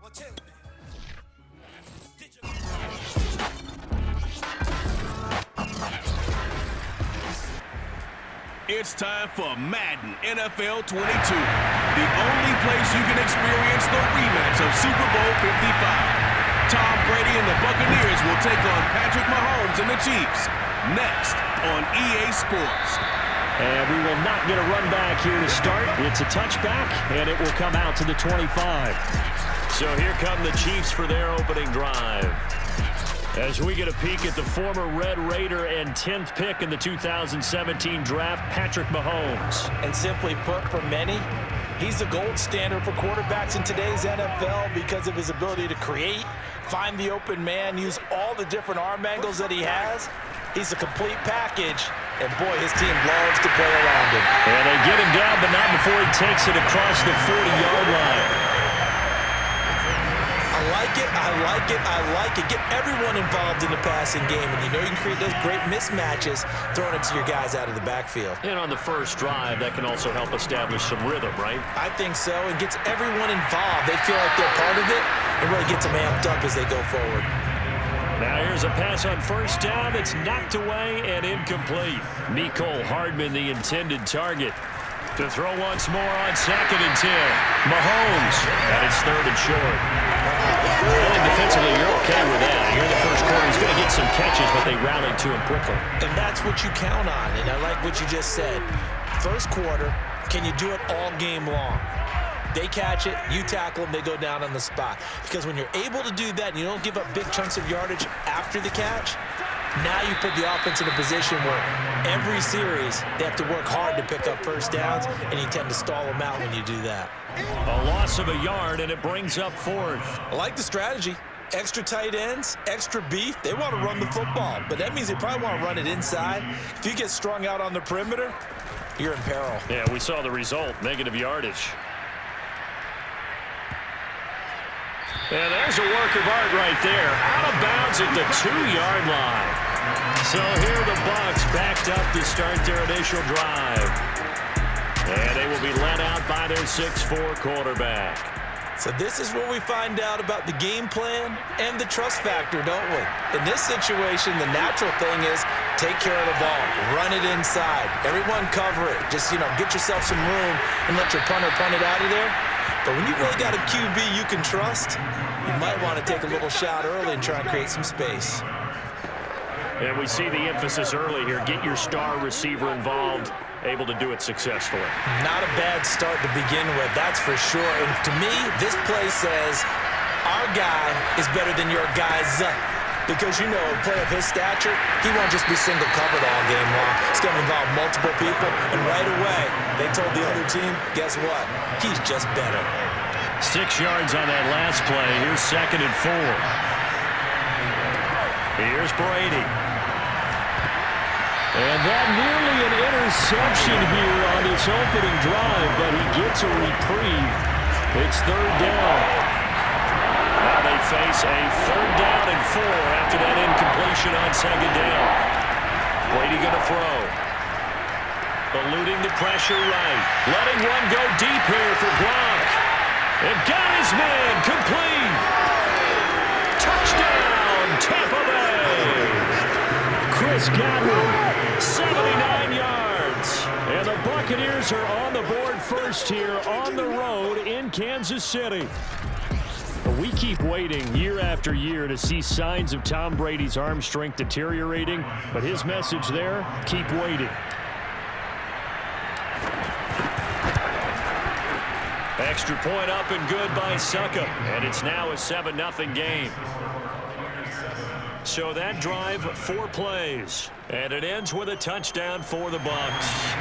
It's time for Madden NFL 22, the only place you can experience the rematch of Super Bowl 55. Tom Brady and the Buccaneers will take on Patrick Mahomes and the Chiefs next on EA Sports. And we will not get a run back here to start. It's a touchback, and it will come out to the 25. So here come the Chiefs for their opening drive. As we get a peek at the former Red Raider and 10th pick in the 2017 draft, Patrick Mahomes. And simply put, for many, he's the gold standard for quarterbacks in today's NFL because of his ability to create, find the open man, use all the different arm angles that he has. He's a complete package, and boy, his team loves to play around him. And they get him down, but not before he takes it across the 40-yard line. I like it, I like it, I like it. Get everyone involved in the passing game, and you know you can create those great mismatches throwing it to your guys out of the backfield. And on the first drive, that can also help establish some rhythm, right? I think so. It gets everyone involved. They feel like they're part of it, and really gets them amped up as they go forward. Now here's a pass on first down. It's knocked away and incomplete. Mecole Hardman, the intended target. To throw once more on 2nd and 10. Mahomes, and it's 3rd and short. I think defensively you're okay with that. Here in the first quarter, he's going to get some catches, but they rallied to him quickly. And that's what you count on, and I like what you just said. First quarter, can you do it all game long? They catch it, you tackle them, they go down on the spot. Because when you're able to do that and you don't give up big chunks of yardage after the catch, now you put the offense in a position where every series they have to work hard to pick up first downs, and you tend to stall them out when you do that. A loss of a yard, and it brings up 4th. I like the strategy. Extra tight ends, extra beef. They want to run the football, but that means they probably want to run it inside. If you get strung out on the perimeter, you're in peril. Yeah, we saw the result, negative yardage. And there's a work of art right there. Out of bounds at the 2-yard line. So here the Bucs backed up to start their initial drive. And they will be led out by their 6'4" quarterback. So this is where we find out about the game plan and the trust factor, don't we? In this situation, the natural thing is take care of the ball. Run it inside. Everyone cover it. Just, get yourself some room and let your punter punt it out of there. But when you really got a QB you can trust, you might want to take a little shot early and try and create some space. And we see the emphasis early here. Get your star receiver involved, able to do it successfully. Not a bad start to begin with, that's for sure. And to me, this play says our guy is better than your guy's. Because, a player of his stature, he won't just be single covered all game long. It's going to involve multiple people. And right away, they told the other team, guess what? He's just better. 6 yards on that last play. Here's 2nd and 4. Here's Brady. And that nearly an interception here on this opening drive, but he gets a reprieve. It's 3rd down. Now they face a 3rd down and 4 after that incompletion on 2nd down. Brady going to throw. Eluding the pressure right. Letting one go deep here for Gronk. And got his man complete. Touchdown, Tampa Bay. Chris Godwin, 79 yards. And the Buccaneers are on the board first here on the road in Kansas City. We keep waiting year after year to see signs of Tom Brady's arm strength deteriorating, but his message there, keep waiting. Extra point up and good by Suckup, and it's now a 7-0 game. So that drive, 4 plays, and it ends with a touchdown for the Bucs.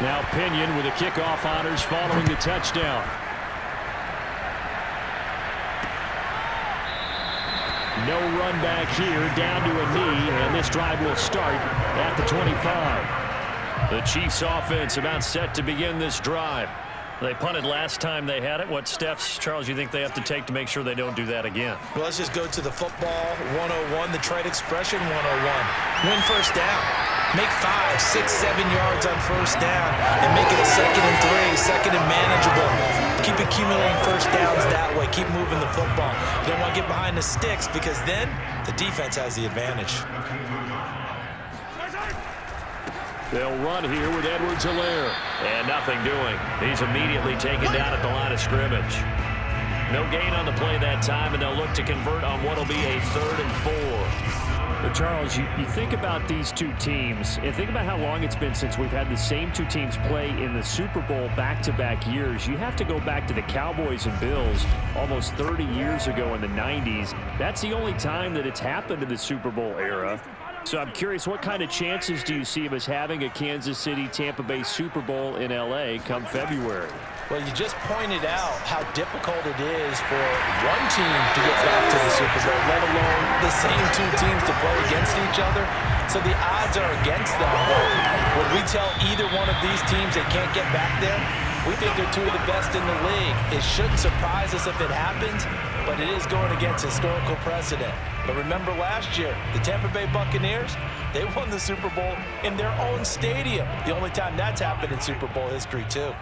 Now Pinion with the kickoff honors following the touchdown. No run back here, down to a knee, and this drive will start at the 25. The Chiefs offense about set to begin this drive. They punted last time they had it. What steps, Charles, you think they have to take to make sure they don't do that again? Well, let's just go to the football 101, the trade expression 101. Win first down. Make 5, 6, 7 yards on first down and make it a 2nd and 3, 2nd and manageable. Keep accumulating first downs that way. Keep moving the football. You don't want to get behind the sticks because then the defense has the advantage. They'll run here with Edwards-Helaire. And nothing doing. He's immediately taken down at the line of scrimmage. No gain on the play that time, and they'll look to convert on what will be a 3rd and 4. But Charles, you think about these two teams, and think about how long it's been since we've had the same two teams play in the Super Bowl back-to-back years. You have to go back to the Cowboys and Bills almost 30 years ago in the 90s. That's the only time that it's happened in the Super Bowl era. So I'm curious, what kind of chances do you see of us having a Kansas City-Tampa Bay Super Bowl in L.A. come February? Well, you just pointed out how difficult it is for one team to get back to the Super Bowl, let alone the same two teams to play against each other. So the odds are against them. But when we tell either one of these teams they can't get back there, we think they're two of the best in the league. It shouldn't surprise us if it happens, but it is going against historical precedent. But remember last year, the Tampa Bay Buccaneers, they won the Super Bowl in their own stadium. The only time that's happened in Super Bowl history, too.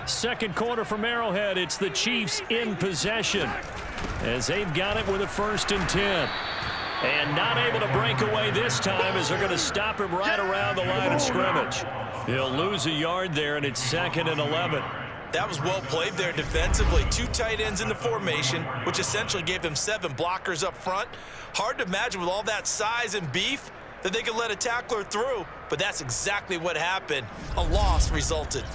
Second quarter from Arrowhead. It's the Chiefs in possession as they've got it with a 1st and 10. And not able to break away this time as they're going to stop him right around the line of scrimmage. He'll lose a yard there, and it's 2nd and 11. That was well played there defensively. 2 tight ends in the formation, which essentially gave them 7 blockers up front. Hard to imagine with all that size and beef that they could let a tackler through, but that's exactly what happened. A loss resulted.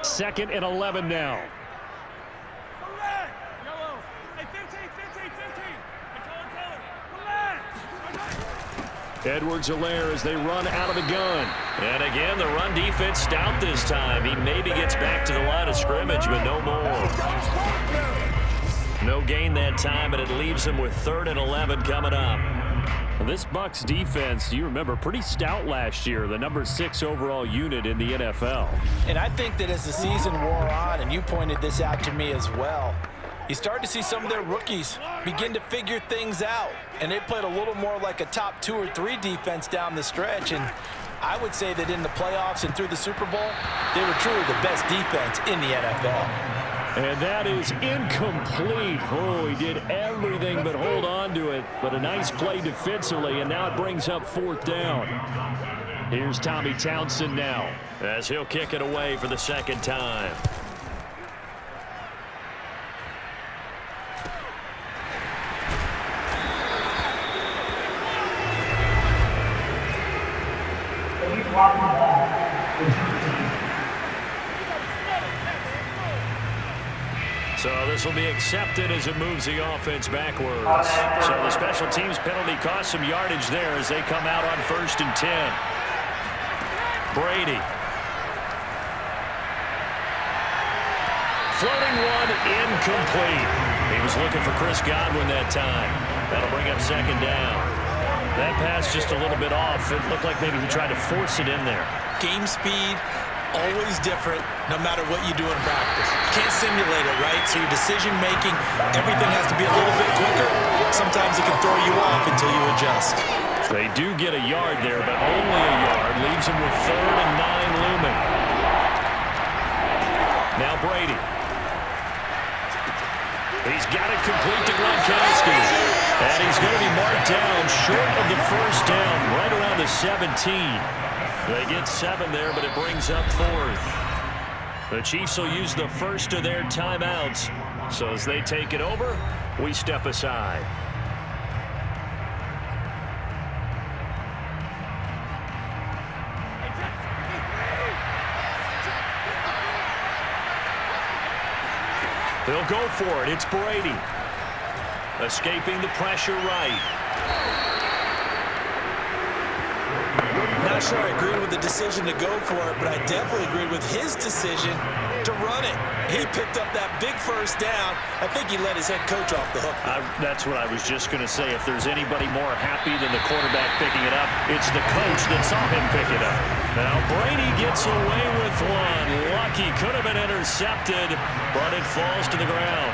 2nd and 11 now. Edwards-Helaire as they run out of the gun. And again, the run defense stout this time. He maybe gets back to the line of scrimmage, but no more. No gain that time, and it leaves him with 3rd and 11 coming up. Well, this Bucs defense, you remember, pretty stout last year, the number 6 overall unit in the NFL. And I think that as the season wore on, and you pointed this out to me as well, you start to see some of their rookies begin to figure things out. And they played a little more like a top 2 or 3 defense down the stretch. And I would say that in the playoffs and through the Super Bowl, they were truly the best defense in the NFL. And that is incomplete. Oh, he did everything but hold on to it. But a nice play defensively, and now it brings up 4th down. Here's Tommy Townsend now, as he'll kick it away for the 2nd time. So this will be accepted as it moves the offense backwards. So the special teams penalty cost some yardage there as they come out on 1st and 10. Brady. Floating one, incomplete. He was looking for Chris Godwin that time. That'll bring up 2nd down. That pass just a little bit off. It looked like maybe he tried to force it in there. Game speed, always different, no matter what you do in practice. Can't simulate it, right? So your decision-making, everything has to be a little bit quicker. Sometimes it can throw you off until you adjust. They do get a yard there, but only a yard. Leaves him with 3rd and 9 looming. Now Brady. He's got it complete to Gronkowski. And he's going to be marked down short of the 1st down, right around the 17. They get 7 there, but it brings up 4th. The Chiefs will use the first of their timeouts. So as they take it over, we step aside. They'll go for it. It's Brady. Escaping the pressure right. Not sure I agree with the decision to go for it, but I definitely agree with his decision to run it. He picked up that big 1st down. I think he let his head coach off the hook. That's what I was just going to say. If there's anybody more happy than the quarterback picking it up, it's the coach that saw him pick it up. Now Brady gets away with one. Lucky, could have been intercepted, but it falls to the ground.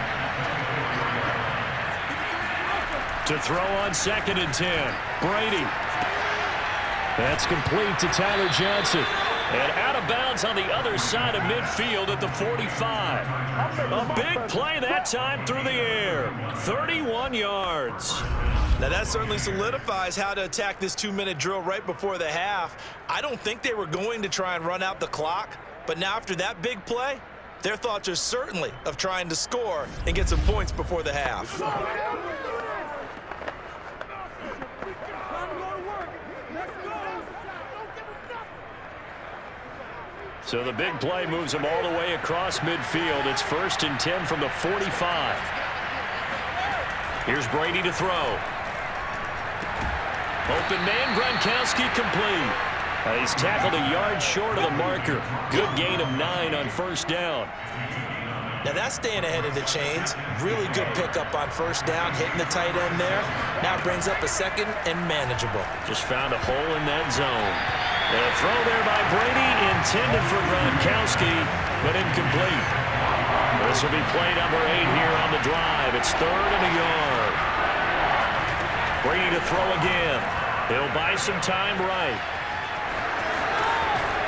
To throw on 2nd and 10. Brady. That's complete to Tyler Johnson. And out of bounds on the other side of midfield at the 45. A big play that time through the air. 31 yards. Now that certainly solidifies how to attack this 2-minute drill right before the half. I don't think they were going to try and run out the clock, but now after that big play, their thoughts are certainly of trying to score and get some points before the half. So the big play moves them all the way across midfield. It's 1st and 10 from the 45. Here's Brady to throw. Open man, Gronkowski complete. He's tackled a yard short of the marker. Good gain of 9 on 1st down. Now that's staying ahead of the chains. Really good pickup on 1st down, hitting the tight end there. Now brings up a 2nd and manageable. Just found a hole in that zone. And a throw there by Brady, intended for Gronkowski, but incomplete. This will be play number 8 here on the drive. It's 3rd and a yard. Brady to throw again. He'll buy some time right.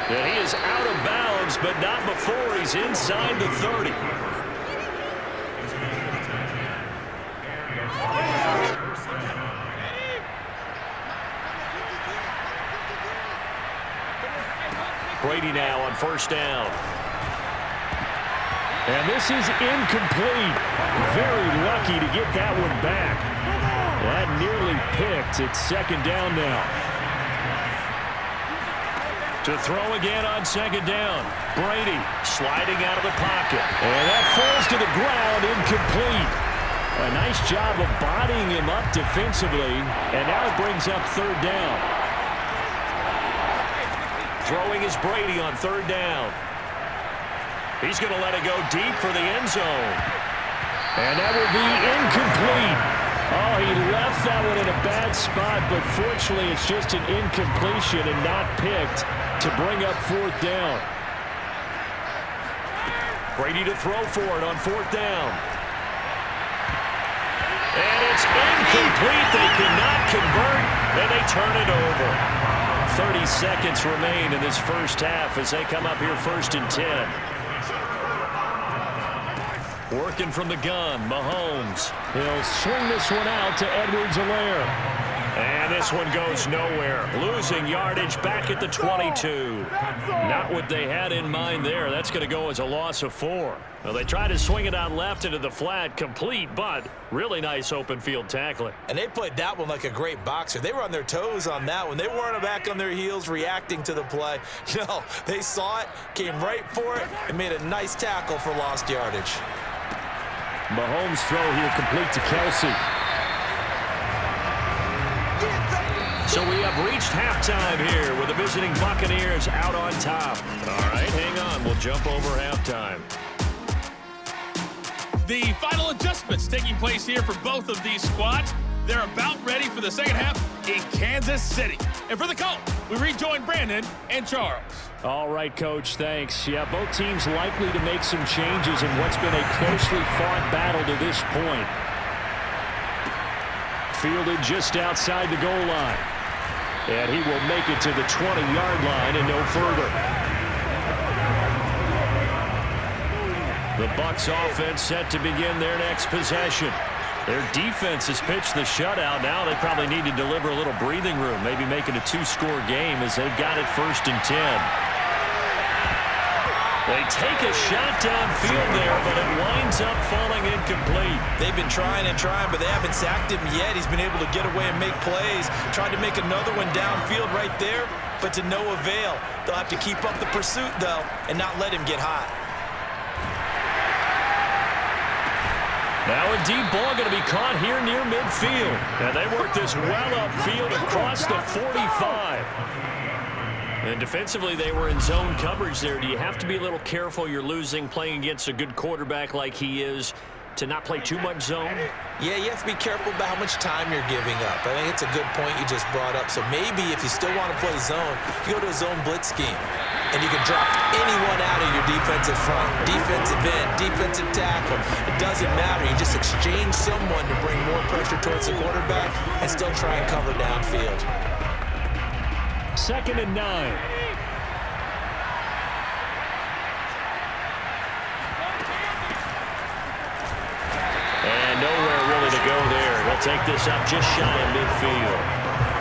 And he is out of bounds, but not before he's inside the 30. Brady now on 1st down. And this is incomplete. Very lucky to get that one back. That nearly picked. It's 2nd down now. To throw again on 2nd down. Brady sliding out of the pocket. And that falls to the ground, incomplete. A nice job of bodying him up defensively. And now it brings up 3rd down. Throwing is Brady on 3rd down. He's going to let it go deep for the end zone. And that will be incomplete. Oh, he left that one in a bad spot, but fortunately it's just an incompletion and not picked to bring up 4th down. Brady to throw for it on 4th down. And it's incomplete. They cannot convert, and they turn it over. 30 seconds remain in this 1st half as they come up here 1st and 10. Working from the gun, Mahomes. He'll swing this one out to Edwards-Helaire. And this one goes nowhere. Losing yardage back at the 22. Not what they had in mind there. That's going to go as a loss of 4. Well, they tried to swing it out left into the flat, complete, but really nice open field tackling. And they played that one like a great boxer. They were on their toes on that one. They weren't back on their heels reacting to the play. No, they saw it, came right for it, and made a nice tackle for lost yardage. Mahomes' throw here complete to Kelsey. So we have reached halftime here with the visiting Buccaneers out on top. All right, hang on. We'll jump over halftime. The final adjustments taking place here for both of these squads. They're about ready for the second half in Kansas City. And for the call, we rejoin Brandon and Charles. All right, Coach, thanks. Yeah, both teams likely to make some changes in what's been a closely fought battle to this point. Fielded just outside the goal line. And he will make it to the 20-yard line and no further. The Bucs offense set to begin their next possession. Their defense has pitched the shutout. Now they probably need to deliver a little breathing room, maybe make it a 2-score game as they've got it 1st and 10. They take a shot downfield there, but it winds up falling incomplete. They've been trying and trying, but they haven't sacked him yet. He's been able to get away and make plays. Tried to make another one downfield right there, but to no avail. They'll have to keep up the pursuit, though, and not let him get hot. Now a deep ball going to be caught here near midfield. And they work this well upfield across the 45. And defensively, they were in zone coverage there. Do you have to be a little careful? You're losing, playing against a good quarterback like he is, to not play too much zone? Yeah, you have to be careful about how much time you're giving up. I think it's a good point you just brought up. So maybe if you still want to play zone, you go to a zone blitz scheme. And you can drop anyone out of your defensive front, defensive end, defensive tackle. It doesn't matter. You just exchange someone to bring more pressure towards the quarterback and still try and cover downfield. 2nd and 9. And nowhere really to go there. He'll take this up just shy of midfield.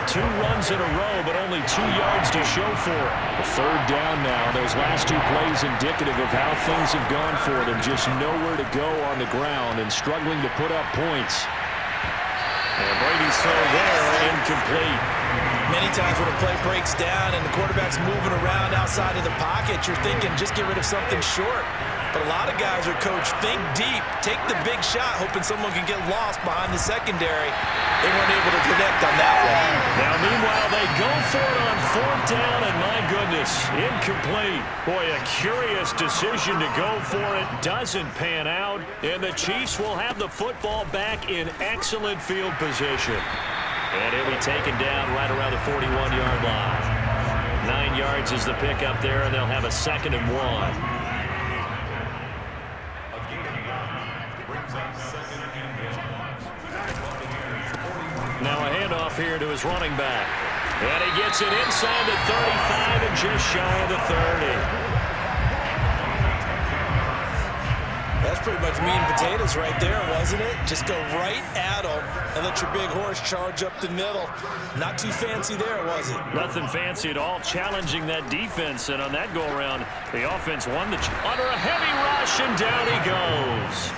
2 runs in a row, but only 2 yards to show for it. The 3rd down now. Those last 2 plays indicative of how things have gone for them. Just nowhere to go on the ground and struggling to put up points. And Brady's throw there, incomplete. Many times when a play breaks down and the quarterback's moving around outside of the pocket, you're thinking just get rid of something short. But a lot of guys are coached, think deep, take the big shot, hoping someone can get lost behind the secondary. They weren't able to connect on that one. Now, meanwhile, they go for it on 4th down, and my goodness, incomplete. Boy, a curious decision to go for it. Doesn't pan out, and the Chiefs will have the football back in excellent field position. And he'll be taken down right around the 41-yard line. 9 yards is the pickup there, and they'll have a 2nd and 1. Now a handoff here to his running back. And he gets it inside the 35 and just shy of the 30. That's pretty much meat and potatoes right there, wasn't it? Just go right at them and let your big horse charge up the middle. Not too fancy there, was it? Nothing fancy at all, challenging that defense. And on that go-around, the offense won the under a heavy rush, and down he goes.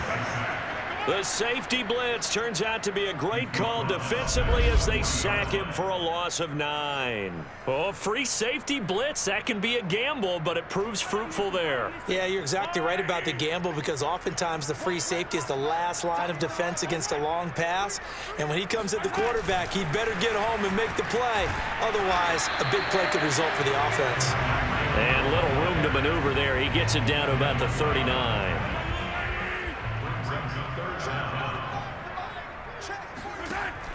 The safety blitz turns out to be a great call defensively as they sack him for a loss of 9. Oh, free safety blitz, that can be a gamble, but it proves fruitful there. Yeah, you're exactly right about the gamble because oftentimes the free safety is the last line of defense against a long pass. And when he comes at the quarterback, he'd better get home and make the play. Otherwise, a big play could result for the offense. And little room to maneuver there. He gets it down to about the 39.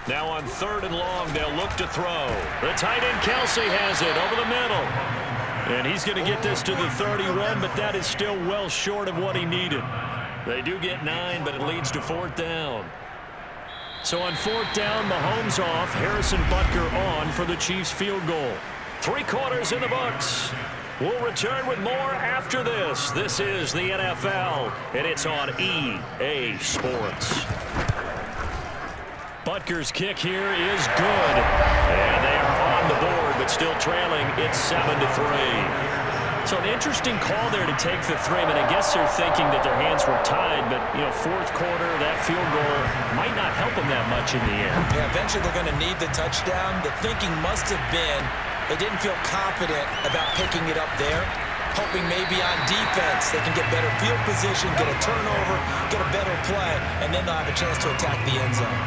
Now on 3rd and long, they'll look to throw. The tight end, Kelsey, has it over the middle. And he's going to get this to the 31, but that is still well short of what he needed. They do get 9, but it leads to 4th down. So on 4th down, Mahomes off, Harrison Butker on for the Chiefs field goal. 3 quarters in the books. We'll return with more after this. This is the NFL, and it's on EA Sports. Butker's kick here is good. And they are on the board, but still trailing. It's 7-3. So an interesting call there to take the 3. I mean, I guess they're thinking that their hands were tied, but, 4th quarter, that field goal might not help them that much in the end. Yeah, eventually they're going to need the touchdown. The thinking must have been they didn't feel confident about picking it up there, hoping maybe on defense they can get better field position, get a turnover, get a better play, and then they'll have a chance to attack the end zone.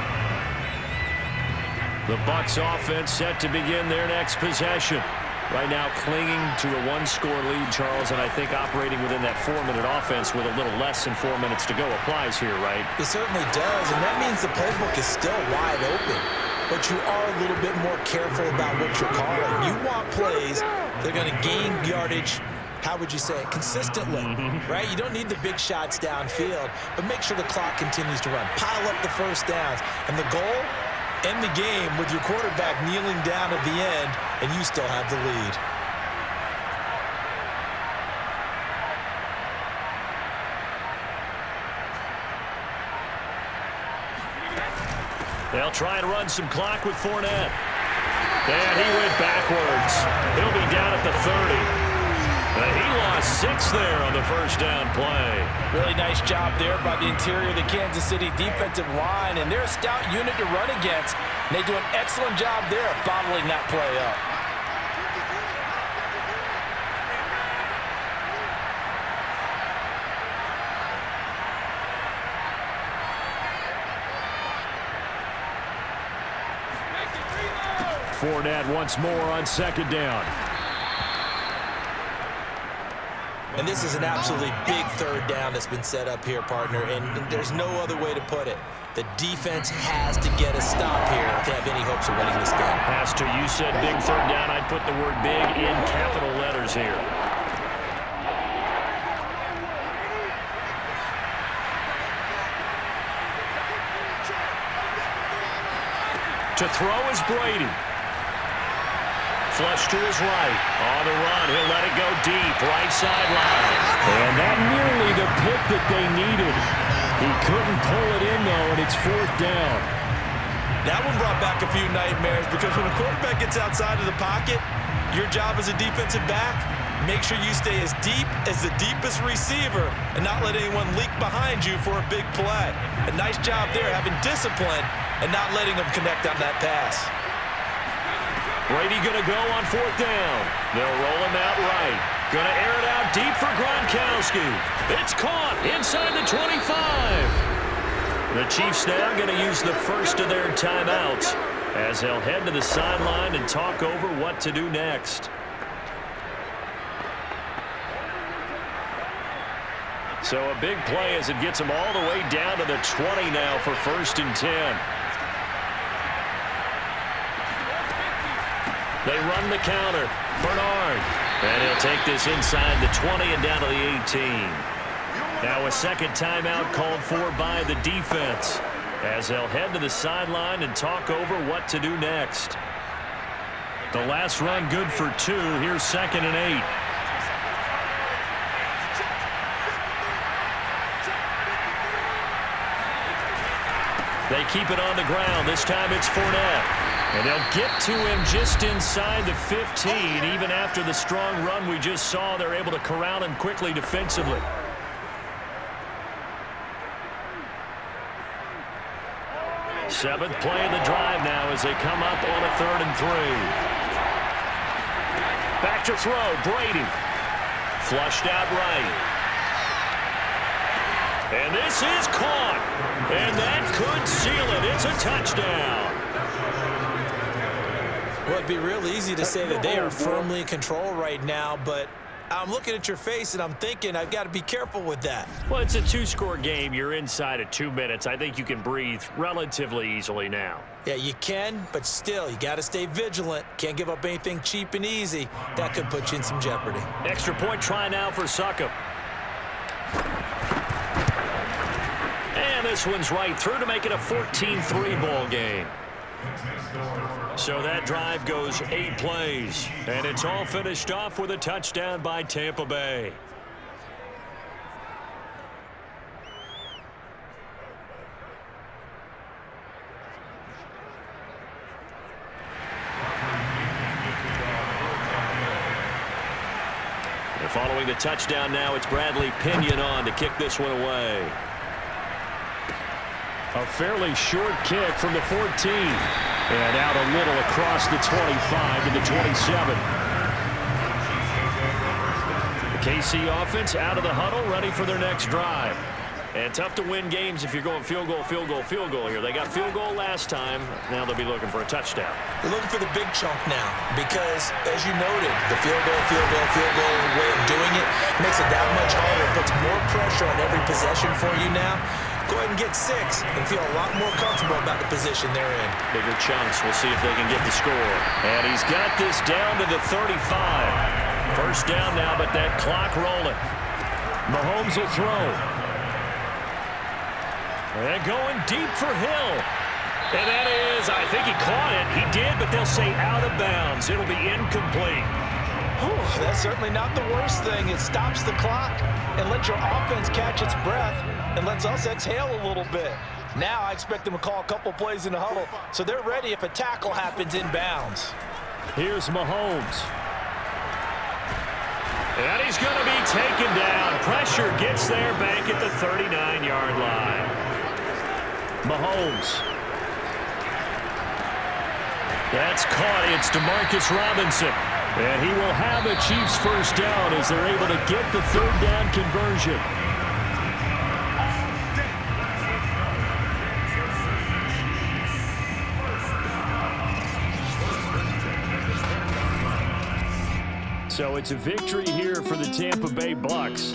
The Bucs offense set to begin their next possession. Right now clinging to a 1-score lead, Charles, and I think operating within that 4-minute offense with a little less than 4 minutes to go applies here, right? It certainly does, and that means the playbook is still wide open. But you are a little bit more careful about what you're calling. You want plays that are going to gain yardage, how would you say it, consistently, right? You don't need the big shots downfield, but make sure the clock continues to run. Pile up the first downs, and the goal, end the game with your quarterback kneeling down at the end, and you still have the lead. They'll try and run some clock with Fournette. And he went backwards. He'll be down at the 30. He lost 6 there on the first down play. Really nice job there by the interior of the Kansas City defensive line, and they're a stout unit to run against. And they do an excellent job there of bottling that play up. Fournette once more on 2nd down. And this is an absolutely big 3rd down that's been set up here, partner, and there's no other way to put it. The defense has to get a stop here to have any hopes of winning this game. Has to. You said big 3rd down. I'd put the word big in capital letters here. To throw is Brady. Flush to his right. On the run, he'll let it go deep. Right sideline. And that nearly the pick that they needed. He couldn't pull it in, though, and it's 4th down. That one brought back a few nightmares because when a quarterback gets outside of the pocket, your job as a defensive back, make sure you stay as deep as the deepest receiver and not let anyone leak behind you for a big play. A nice job there having discipline and not letting them connect on that pass. Brady going to go on 4th down. They'll roll him out right. Going to air it out deep for Gronkowski. It's caught inside the 25. The Chiefs now going to use the first of their timeouts as they'll head to the sideline and talk over what to do next. So a big play as it gets them all the way down to the 20 now for 1st and 10. They run the counter. Bernard. And he'll take this inside the 20 and down to the 18. Now a second timeout called for by the defense as they'll head to the sideline and talk over what to do next. The last run good for 2. Here's 2nd and 8. They keep it on the ground. This time it's Fournette. And they'll get to him just inside the 15. Even after the strong run we just saw, they're able to corral him quickly defensively. Seventh play of the drive now as they come up on a 3rd and 3. Back to throw, Brady. Flushed out right. And this is caught. And that could seal it. It's a touchdown. Well, it'd be real easy to say that they are firmly in control right now, but I'm looking at your face and I'm thinking I've got to be careful with that. Well, it's a 2-score game. You're inside of 2 minutes. I think you can breathe relatively easily now. Yeah, you can, but still, you got to stay vigilant. Can't give up anything cheap and easy. That could put you in some jeopardy. Extra point try now for Succop. And this one's right through to make it a 14-3 ball game. So that drive goes 8 plays, and it's all finished off with a touchdown by Tampa Bay. And following the touchdown now, it's Bradley Pinion on to kick this one away. A fairly short kick from the 14. And out a little across the 25 to the 27. The KC offense out of the huddle, ready for their next drive. And tough to win games if you're going field goal, field goal, field goal here. They got field goal last time. Now they'll be looking for a touchdown. They're looking for the big chunk now because, as you noted, the field goal way of doing it makes it that much harder. It puts more pressure on every possession for you now. Go ahead and get 6 and feel a lot more comfortable about the position they're in. Bigger chunks. We'll see if they can get the score. And he's got this down to the 35. First down now, but that clock rolling. Mahomes will throw. And going deep for Hill. And that is, I think he caught it. He did, but they'll say out of bounds. It'll be incomplete. Whew, that's certainly not the worst thing. It stops the clock and lets your offense catch its breath and lets us exhale a little bit. Now I expect them to call a couple plays in the huddle so they're ready if a tackle happens in bounds. Here's Mahomes. And he's going to be taken down. Pressure gets there back at the 39-yard line. Mahomes. That's caught. It's Demarcus Robinson. And he will have a Chiefs first down as they're able to get the 3rd down conversion. So it's a victory here for the Tampa Bay Bucks.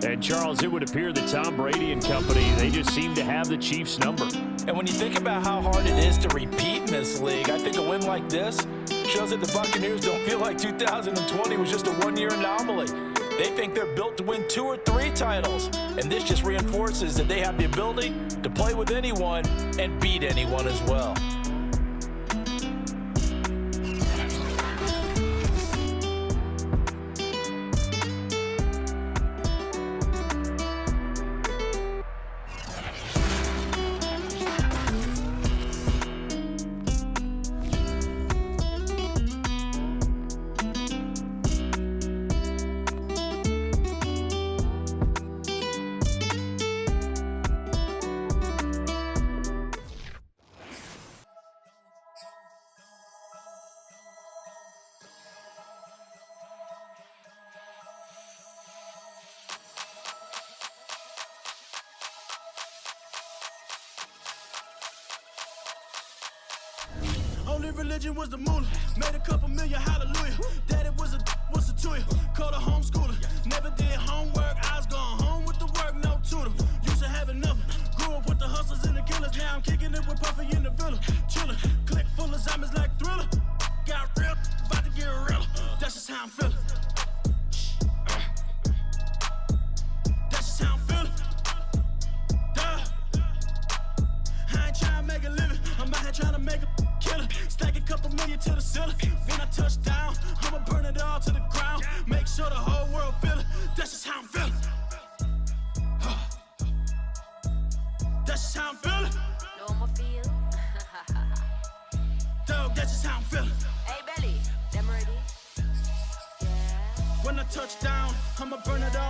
And, Charles, it would appear that Tom Brady and company, they just seem to have the Chiefs' number. And when you think about how hard it is to repeat in this league, I think a win like this shows that the Buccaneers don't feel like 2020 was just a one-year anomaly. They think they're built to win 2 or 3 titles. And this just reinforces that they have the ability to play with anyone and beat anyone as well. only religion was the moolah. Made a couple million, hallelujah. Daddy was a to you. Called a homeschooler. Never did homework. I was going home with the work, no tutor. Used to have enough. Grew up with the hustlers and the killers. Now I'm kicking it with Puffy in the villa. Chiller. Click full of zombies like Thriller. Got real. About to get real. That's just how I'm feeling. That's just how I'm feeling. I ain't trying to make a living. I'm out here trying to make a killer. Stack a couple million to the ceiling. When I touch down, I'ma burn it all to the ground. Make sure the whole world feel it. That's just how I'm feeling. That's just how I'm feeling. Know I'ma feel. Dog, that's just how I'm feeling. Hey, Belly, them ready? Yeah. When I touch down, I'ma burn it all.